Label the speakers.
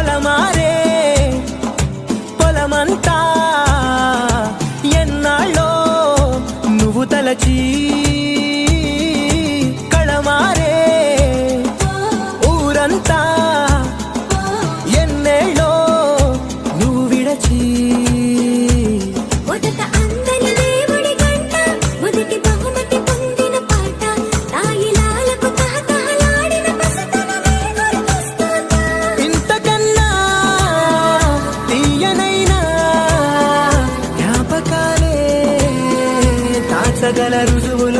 Speaker 1: పొలమారే పొలమంతా ఎన్నాళ్ళో నువ్వు తలచి కళమారే ఊరంతా ఎన్నేళ్ళో నువ్వు విడచి ఇంతకన్నా తీయనైనా జ్ఞాపకాలే దాచగల రుజువులు